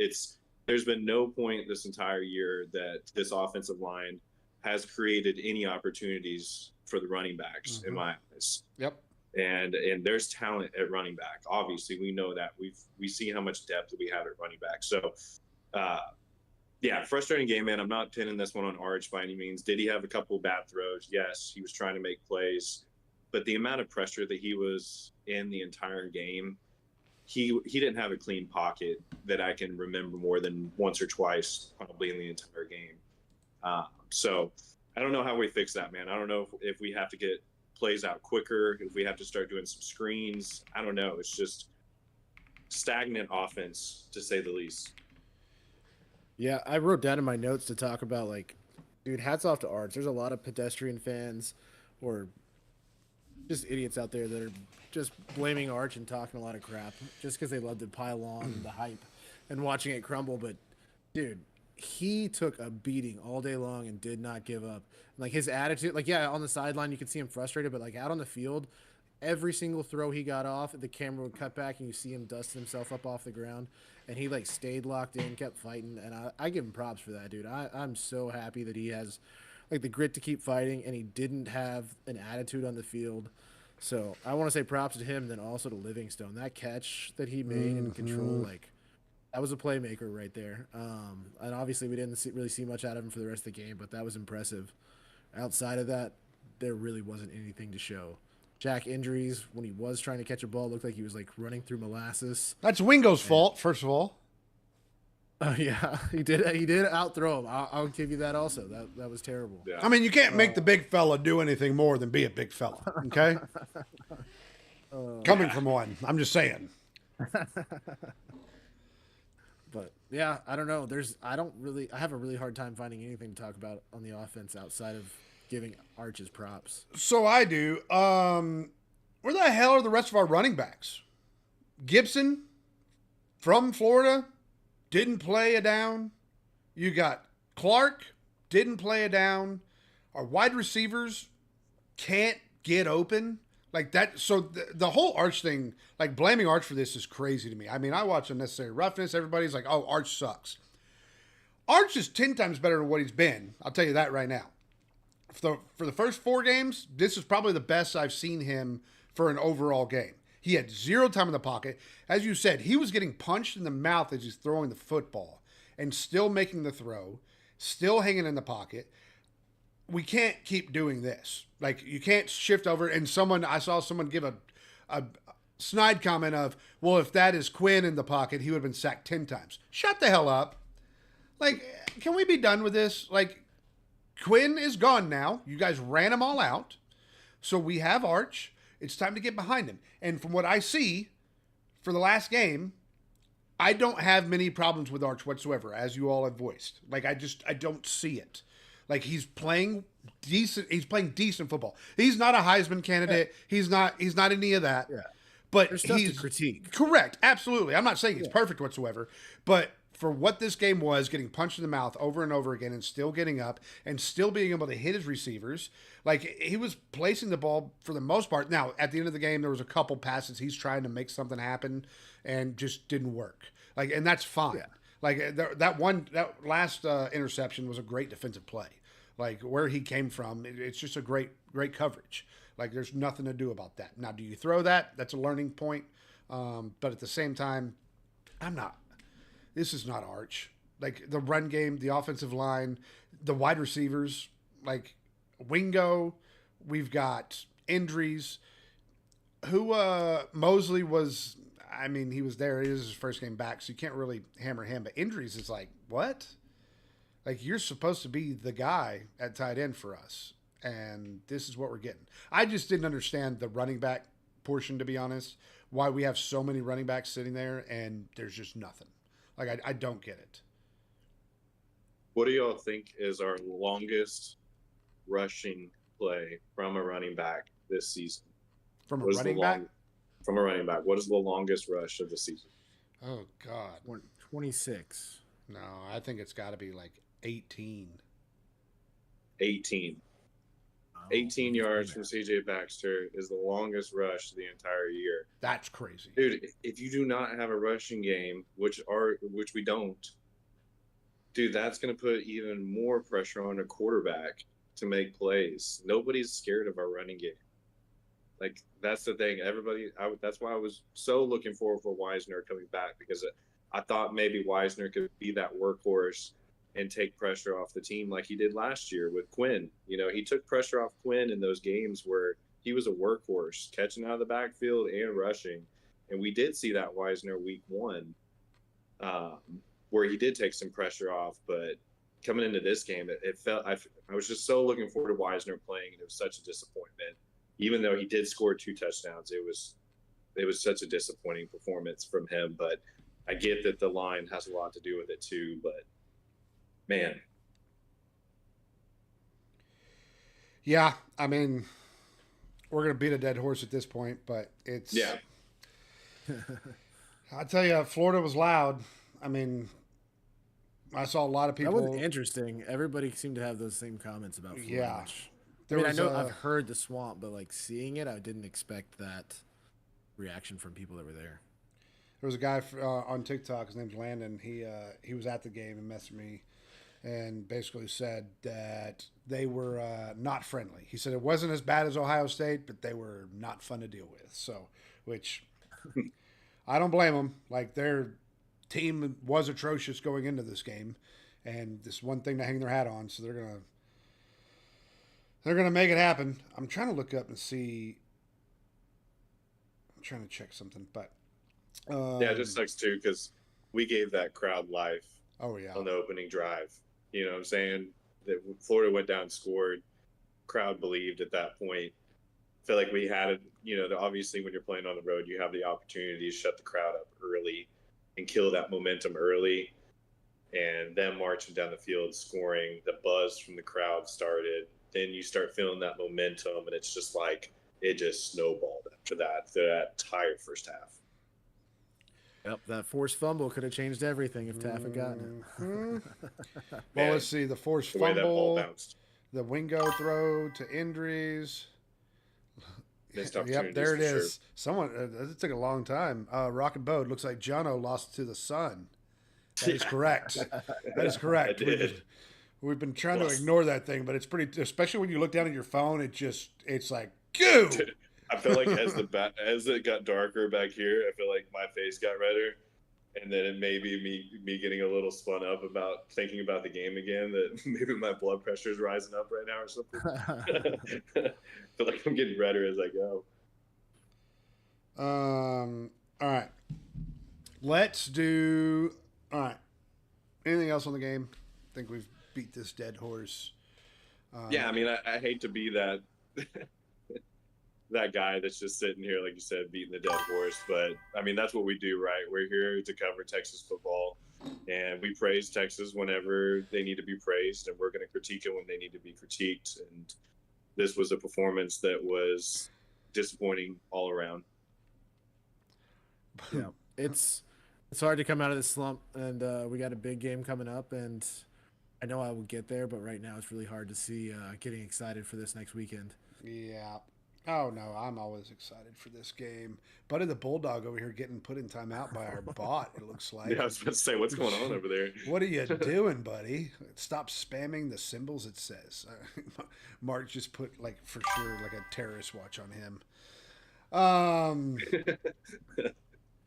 there's been no point this entire year that this offensive line has created any opportunities for the running backs in my eyes. Yep. And there's talent at running back. Obviously, we know that. We see how much depth we have at running back. So, yeah, frustrating game, man. I'm not pinning this one on Arch by any means. Did he have a couple of bad throws? Yes, he was trying to make plays, but the amount of pressure that he was in the entire game, he didn't have a clean pocket that I can remember more than once or twice, probably in the entire game. So I don't know how we fix that, man. I don't know if we have to get plays out quicker, if we have to start doing some screens. I don't know. It's just stagnant offense, to say the least. Yeah, I wrote down in my notes to talk about, like, dude, hats off to Arch. There's a lot of pedestrian fans or just idiots out there that are just blaming Arch and talking a lot of crap just because they love to pile on the hype and watching it crumble. But, dude, he took a beating all day long and did not give up. Like, his attitude, like, yeah, on the sideline you could see him frustrated, but, like, out on the field, every single throw he got off, the camera would cut back and you see him dusting himself up off the ground, and he, like, stayed locked in, kept fighting, and I give him props for that, dude. I'm so happy that he has, like, the grit to keep fighting, and he didn't have an attitude on the field. So I want to say props to him, then also to Livingstone. That catch that he made in control, like, that was a playmaker right there. And obviously we didn't really see much out of him for the rest of the game, but that was impressive. Outside of that, there really wasn't anything to show. Jack injuries, when he was trying to catch a ball, looked like he was, like, running through molasses. That's Wingo's fault, first of all. Yeah, he did outthrow him. I'll give you that also. That was terrible. Yeah. I mean, you can't make the big fella do anything more than be a big fella, okay? Coming from one, I'm just saying. But yeah, I don't know. I have a really hard time finding anything to talk about on the offense outside of giving Arch's props. So I do. Where the hell are the rest of our running backs? Gibson from Florida didn't play a down. You got Clark, didn't play a down. Our wide receivers can't get open. Like that. So the whole Arch thing, like blaming Arch for this is crazy to me. I mean, I watch Unnecessary Roughness. Everybody's like, oh, Arch sucks. Arch is 10 times better than what he's been. I'll tell you that right now. For the first 4 games, this is probably the best I've seen him for an overall game. He had 0 time in the pocket. As you said, he was getting punched in the mouth as he's throwing the football and still making the throw, still hanging in the pocket. We can't keep doing this. Like, you can't shift over. And I saw someone give a snide comment of, well, if that is Quinn in the pocket, he would have been sacked 10 times. Shut the hell up. Like, can we be done with this? Like, Quinn is gone now. You guys ran him all out. So we have Arch. It's time to get behind him. And from what I see for the last game, I don't have many problems with Arch whatsoever, as you all have voiced. Like, I don't see it. Like, he's playing decent. He's playing decent football. He's not a Heisman candidate. Yeah. He's not any of that. Yeah. But there's stuff to critique. Correct. Absolutely. I'm not saying it's perfect whatsoever, but for what this game was, getting punched in the mouth over and over again and still getting up and still being able to hit his receivers, like, he was placing the ball for the most part. Now, at the end of the game, there was a couple passes he's trying to make something happen and just didn't work. Like, and that's fine. Yeah. Like, that last interception was a great defensive play. Like, where he came from, it's just a great coverage. Like, there's nothing to do about that. Now, do you throw that? That's a learning point. But at the same time, this is not Arch. Like, the run game, the offensive line, the wide receivers, like Wingo, we've got injuries. Mosley was, I mean, he was there. It was his first game back, so you can't really hammer him. But injuries is like, what? Like, you're supposed to be the guy at tight end for us, and this is what we're getting. I just didn't understand the running back portion, to be honest, why we have so many running backs sitting there and there's just nothing. Like, I don't get it. What do y'all think is our longest rushing play from a running back this season? From a running back? From a running back. What is the longest rush of the season? Oh, God. 26. No, I think it's got to be like 18. 18. 18 yards from CJ Baxter is the longest rush of the entire year. That's crazy. Dude, if you do not have a rushing game, which we don't, dude, that's going to put even more pressure on a quarterback to make plays. Nobody's scared of our running game. Like, that's the thing. That's why I was so looking forward for Wisner coming back, because I thought maybe Wisner could be that workhorse and take pressure off the team like he did last year with Quinn. You know, he took pressure off Quinn in those games where he was a workhorse, catching out of the backfield and rushing. And we did see that Wisner week 1, where he did take some pressure off. But coming into this game, it felt I was just so looking forward to Wisner playing, and it was such a disappointment. Even though he did score 2 touchdowns, it was such a disappointing performance from him. But I get that the line has a lot to do with it too. But man. Yeah, I mean, we're going to beat a dead horse at this point, but it's... Yeah. I tell you, Florida was loud. I mean, I saw a lot of people... That was interesting. Everybody seemed to have those same comments about Florida. Yeah. I know I've heard the swamp, but like seeing it, I didn't expect that reaction from people that were there. There was a guy on TikTok, his name's Landon. He was at the game and messaged me and basically said that they were not friendly. He said it wasn't as bad as Ohio State, but they were not fun to deal with. So, which I don't blame them. Like, their team was atrocious going into this game, and this one thing to hang their hat on. So they're gonna make it happen. I'm trying to look up and see. I'm trying to check something, but yeah, it just sucks too, because we gave that crowd life. Oh yeah, on the opening drive. You know what I'm saying? That Florida went down, scored. Crowd believed at that point. I feel like we had it. You know, obviously when you're playing on the road, you have the opportunity to shut the crowd up early and kill that momentum early. And then marching down the field, scoring, the buzz from the crowd started. Then you start feeling that momentum, and it's just like it just snowballed after that entire first half. Yep, that forced fumble could have changed everything if Taff had gotten it. Well, let's see. The forced fumble, the Wingo throw to Indries. Yep, there it is. Sure. Someone, it took a long time. Rock and Bode, looks like Jono lost to the sun. That is correct. That is correct. We've been trying to ignore that thing, but it's pretty, especially when you look down at your phone, it's like, goo! I feel like as it got darker back here, I feel like my face got redder, and then it may be me getting a little spun up about thinking about the game again. That maybe my blood pressure is rising up right now or something. I feel like I'm getting redder as I go. All right. Let's do. All right. Anything else on the game? I think we've beat this dead horse. Yeah, I mean, I hate to be that. That guy that's just sitting here, like you said, beating the dead horse. But, I mean, that's what we do, right? We're here to cover Texas football, and we praise Texas whenever they need to be praised, and we're going to critique it when they need to be critiqued. And this was a performance that was disappointing all around. Yeah, it's hard to come out of this slump, and we got a big game coming up, and I know I will get there, but right now it's really hard to see getting excited for this next weekend. Yeah. Oh, no, I'm always excited for this game. Buddy the Bulldog over here getting put in timeout by our bot, it looks like. Yeah, I was about to say, what's going on over there? What are you doing, buddy? Stop spamming the symbols it says. Mark just put, like, for sure, like a terrorist watch on him. All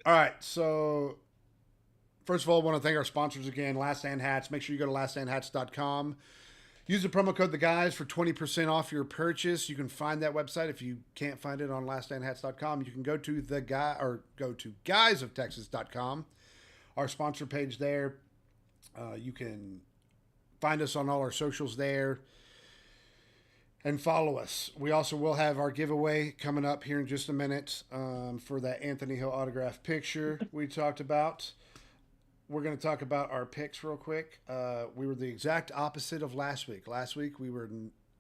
right, so first of all, I want to thank our sponsors again, Last Stand Hats. Make sure you go to laststandhats.com. Use the promo code TheGuys for 20% off your purchase. You can find that website if you can't find it on laststandhats.com. You can go to guysoftexas.com, our sponsor page there. You can find us on all our socials there. and follow us. We also will have our giveaway coming up here in just a minute for that Anthony Hill autograph picture we talked about. We're going to talk about our picks real quick. We were the exact opposite of last week. Last week we were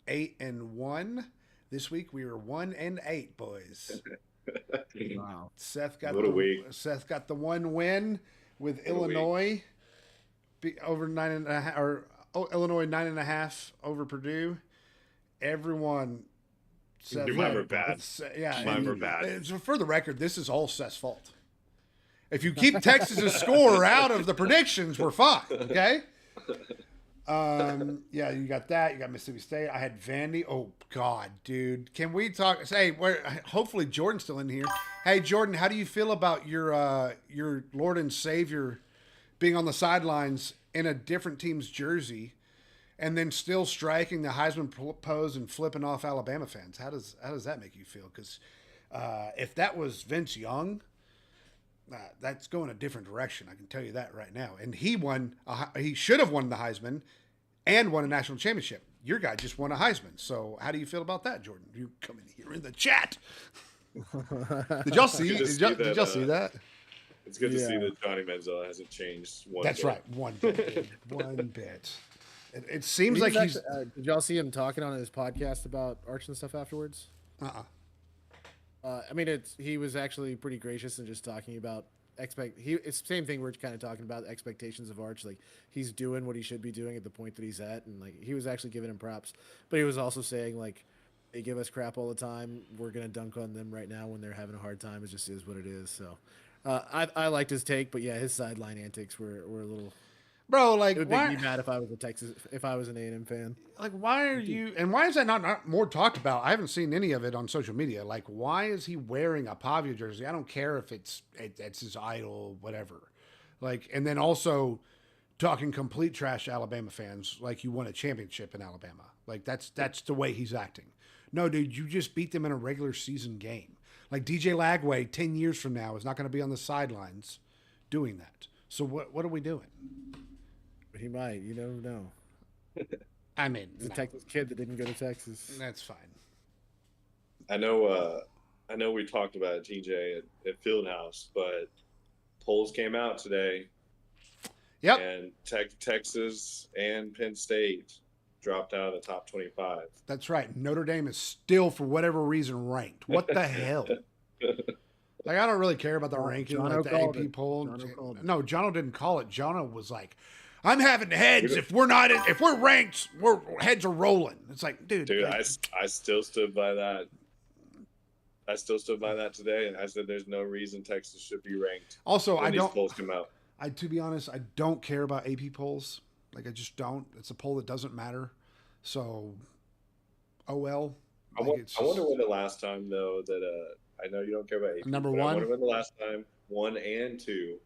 8-1. This week we were 1-8, boys. Wow. Seth got the one win with Illinois over 9.5, or Illinois 9.5 over Purdue. Everyone. Mine were bad. Mine were bad. For the record, this is all Seth's fault. If you keep Texas's score out of the predictions, we're fine. Okay. Yeah, you got that. You got Mississippi State. I had Vandy. Oh God, dude. Can we talk? Say, hopefully Jordan's still in here. Hey, Jordan, how do you feel about your Lord and Savior being on the sidelines in a different team's jersey, and then still striking the Heisman pose and flipping off Alabama fans? How does that make you feel? Because if that was Vince Young, that's going a different direction. I can tell you that right now. And he won. He should have won the Heisman and won a national championship. Your guy just won a Heisman. So how do you feel about that, Jordan? You come in here in the chat. Did y'all see? Did y'all see that? It's good to see that Johnny Manziel hasn't changed one That's bit. right. One bit. One bit. It seems like he's. Did y'all see him talking on his podcast about Arch and stuff afterwards? I mean, he was actually pretty gracious and just talking about it's the same thing we're kind of talking about, expectations of Arch. Like, he's doing what he should be doing at the point that he's at, and like he was actually giving him props, but he was also saying like, they give us crap all the time. We're gonna dunk on them right now when they're having a hard time. It just is what it is. So, I liked his take, but yeah, his sideline antics were a little. Bro, like, it would make me mad if I was an A&M fan. Like, why are you, and why is that not more talked about? I haven't seen any of it on social media. Like, why is he wearing a Pavia jersey? I don't care if it's his idol, whatever. Like, and then also talking complete trash to Alabama fans, like you won a championship in Alabama. Like, that's the way he's acting. No, dude, you just beat them in a regular season game. Like, DJ Lagway 10 years from now is not going to be on the sidelines doing that. So what are we doing? He might. You never know. I mean, he's a Texas kid that didn't go to Texas. That's fine. I know we talked about it, TJ, at Fieldhouse, but polls came out today. Yep. And Texas and Penn State dropped out of the top 25. That's right. Notre Dame is still, for whatever reason, ranked. What the hell? Like, I don't really care about the ranking, like the AP poll. No, Jono didn't call it. Jono was like, I'm having heads. If we're ranked, heads are rolling. It's like, dude. I still stood by that. I still stood by that today, and I said there's no reason Texas should be ranked. Also, when these polls come out. To be honest, I don't care about AP polls. Like, I just don't. It's a poll that doesn't matter. So, oh well. I wonder when the last time though that I know you don't care about AP. Number one. I wonder when the last time 1 and 2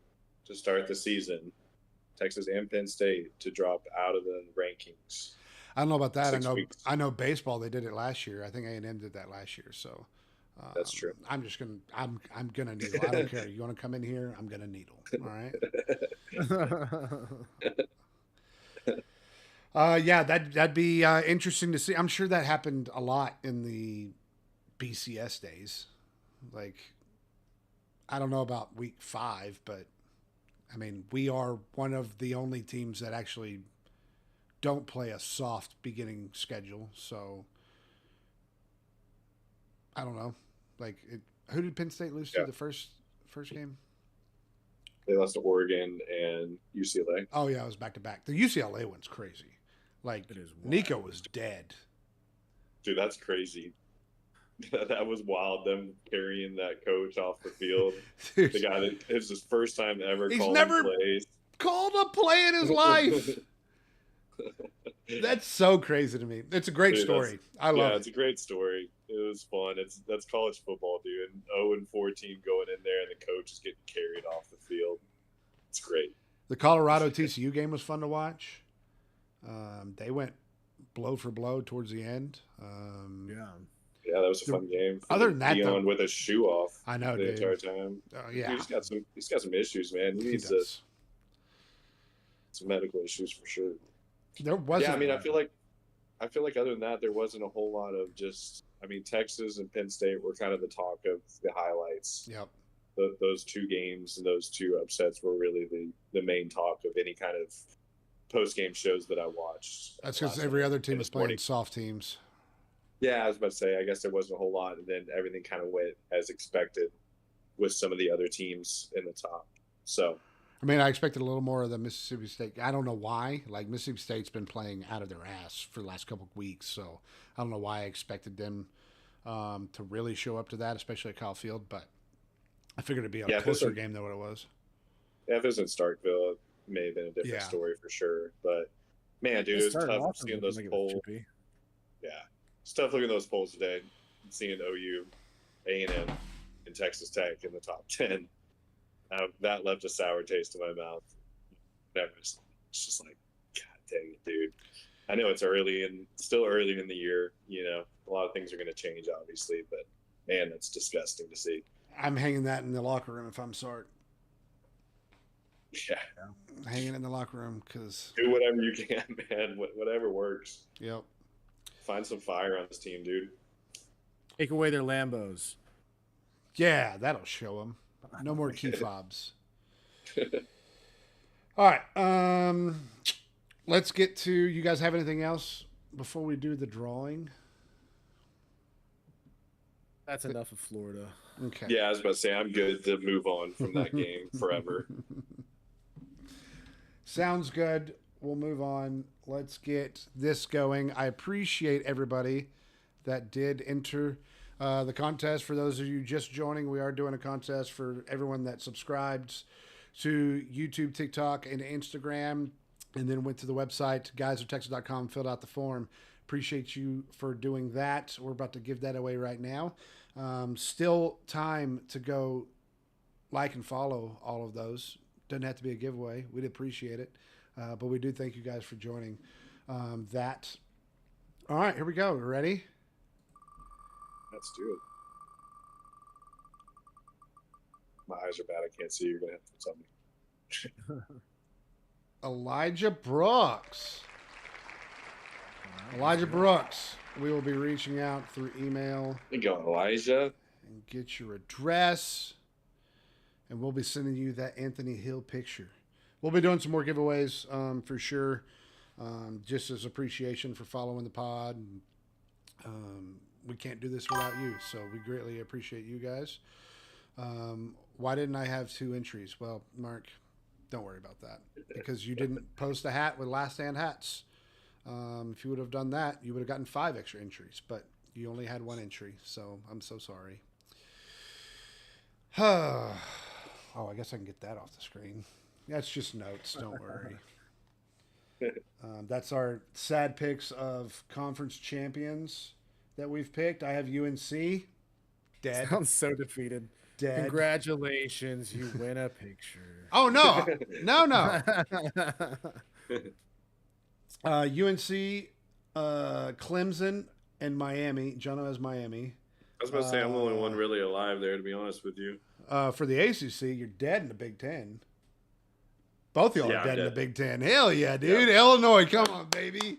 to start the season, Texas and Penn State to drop out of the rankings. I don't know about that. I know baseball. They did it last year. I think A&M did that last year. So that's true. I'm gonna needle. I don't care. You want to come in here? I'm gonna needle. All right. Yeah, that'd be interesting to see. I'm sure that happened a lot in the BCS days. Like, I don't know about week 5, but I mean, we are one of the only teams that actually don't play a soft beginning schedule. So I don't know. Like, who did Penn State lose to the first game? They lost to Oregon and UCLA. Oh yeah, it was back to back. The UCLA one's crazy. Like, it is wild. Nico was dead. Dude, that's crazy. That was wild. Them carrying that coach off the field. Dude, the guy that it was his first time ever calling plays. Called a play in his life. That's so crazy to me. It's a great story. I love it. Yeah, it's a great story. It was fun. That's college football, dude. And 0-14 going in there, and the coach is getting carried off the field. It's great. The Colorado TCU game was fun to watch. They went blow for blow towards the end. Yeah, that was a fun game. Other than that, Deion with his shoe off. I know, the dude. entire time. Yeah, he's got some issues, man. He needs some medical issues for sure. There wasn't. Yeah, I mean, I feel like I feel like other than that, there wasn't a whole lot of just. I mean, Texas and Penn State were kind of the talk of the highlights. Yep. Those two games and those two upsets were really the main talk of any kind of post game shows that I watched. That's because every other team is playing soft teams. Yeah, I was about to say, I guess there wasn't a whole lot, and then everything kind of went as expected with some of the other teams in the top. So, I mean, I expected a little more of the Mississippi State. I don't know why. Like, Mississippi State's been playing out of their ass for the last couple of weeks, so I don't know why I expected them to really show up to that, especially at Kyle Field, but I figured it'd be a closer game than what it was. Yeah, if it was in Starkville, it may have been a different story for sure. But, man, dude, it was tough seeing those polls. Yeah. It's tough looking at those polls today, seeing OU, A&M, and Texas Tech in the top 10. That left a sour taste in my mouth. It's just like, God dang it, dude. I know it's still early in the year. You know, a lot of things are going to change, obviously, but man, that's disgusting to see. I'm hanging that in the locker room if I'm Sark. Yeah. Hanging in the locker room because do whatever you can, man. Whatever works. Yep. Find some fire on this team, dude. Take away their Lambos. Yeah, that'll show them. No more key fobs. All right. Let's get to, you guys have anything else before we do the drawing? That's enough of Florida. Okay. Yeah, I was about to say, I'm good to move on from that game forever. Sounds good. We'll move on. Let's get this going. I appreciate everybody that did enter the contest. For those of you just joining, we are doing a contest for everyone that subscribed to YouTube, TikTok, and Instagram, and then went to the website, guysoftexas.com, filled out the form. Appreciate you for doing that. We're about to give that away right now. Still time to go like and follow all of those. Doesn't have to be a giveaway. We'd appreciate it. But we do thank you guys for joining that. All right, here we go. Ready? Let's do it. My eyes are bad. I can't see. You're going to have to tell me. Elijah Brooks. Elijah Brooks. We will be reaching out through email. There you go, Elijah. And get your address. And we'll be sending you that Anthony Hill picture. We'll be doing some more giveaways for sure. Just as appreciation for following the pod. We can't do this without you, so we greatly appreciate you guys. Why didn't I have 2 entries? Well, Mark, don't worry about that because you didn't post a hat with Last Stand hats. If you would have done that, you would have gotten 5 extra entries, but you only had 1 entry, so I'm so sorry. Oh, I guess I can get that off the screen. That's just notes. Don't worry. That's our sad picks of conference champions that we've picked. I have UNC. Dead. Sounds so defeated. Dead. Congratulations, you win a picture. Oh, no. No. UNC, Clemson, and Miami. Jono has Miami. I was about to say, I'm the only one really alive there, to be honest with you. For the ACC, you're dead in the Big Ten. Both of y'all are dead in the Big Ten. Hell yeah, dude. Yep. Illinois, come on, baby.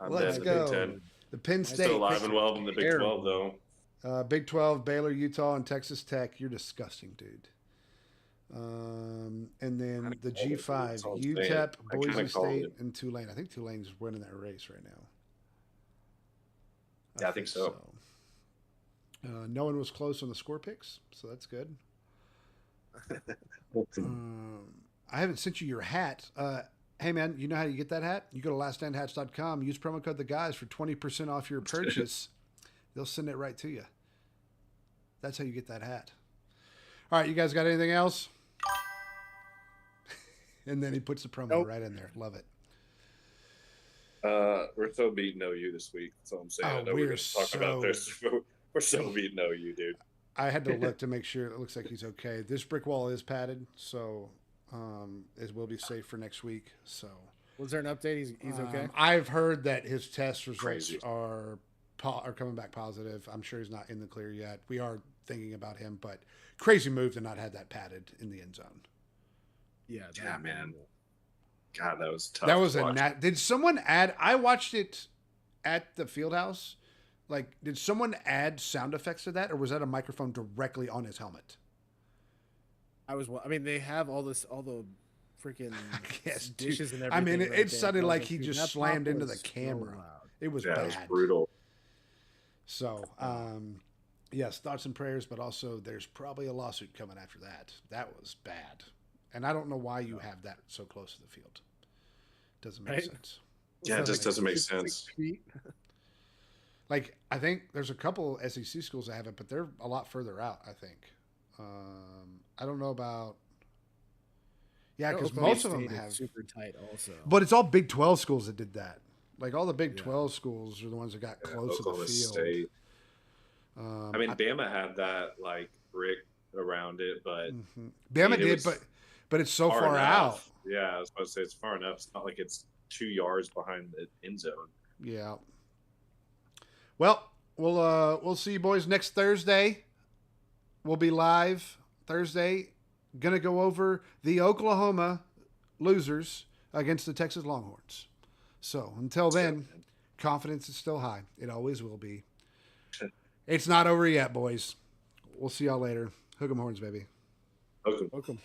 Let's go. Big Ten. The Penn State. Still alive and well in the Big 12, though. Big 12, Baylor, Utah, and Texas Tech. You're disgusting, dude. And then the G5, UTEP, Boise State, and Tulane. I think Tulane's winning that race right now. Yeah, I think so. No one was close on the score picks, so that's good. I haven't sent you your hat. Hey, man, you know how you get that hat? You go to laststandhats.com, use promo code THEGUYS for 20% off your purchase. They'll send it right to you. That's how you get that hat. All right, you guys got anything else? And then he puts the promo right in there. Love it. We're so beating OU this week. That's all I'm saying. I know we're going to talk about this. We're so beating OU, dude. I had to look to make sure it looks like he's okay. This brick wall is padded, so it will be safe for next week. So, was there an update? He's okay. I've heard that his test results are coming back positive. I'm sure he's not in the clear yet. We are thinking about him, but crazy move to not have that padded in the end zone. Yeah, man. God, that was tough. That was did someone add? I watched it at the field house, like, did someone add sound effects to that, or was that a microphone directly on his helmet? I mean, they have all the freaking Yes, dishes and I everything. mean, right it there. sounded I was like he dude, just that slammed pop into the was so camera. loud. It was Yeah, bad. it was brutal. So, yes, thoughts and prayers, but also there's probably a lawsuit coming after that. That was bad. And I don't know why you have that so close to the field. Doesn't make Right? sense. Yeah, it just doesn't make sense. Like, I think there's a couple SEC schools that have it, but they're a lot further out, I think. I don't know about... Yeah, because most of them have... super tight also. But it's all Big 12 schools that did that. Like, all the Big 12 schools are the ones that got close to the Oklahoma field. State. I mean, Bama had that, like, brick around it, but... Mm-hmm. Bama did, but it's so far out. Yeah, I was about to say it's far enough. It's not like it's 2 yards behind the end zone. Yeah. Well, we'll see you boys next Thursday. We'll be live Thursday. Gonna go over the Oklahoma losers against the Texas Longhorns. So until then, confidence is still high. It always will be. It's not over yet, boys. We'll see y'all later. Hook 'em horns, baby. Okay. Welcome.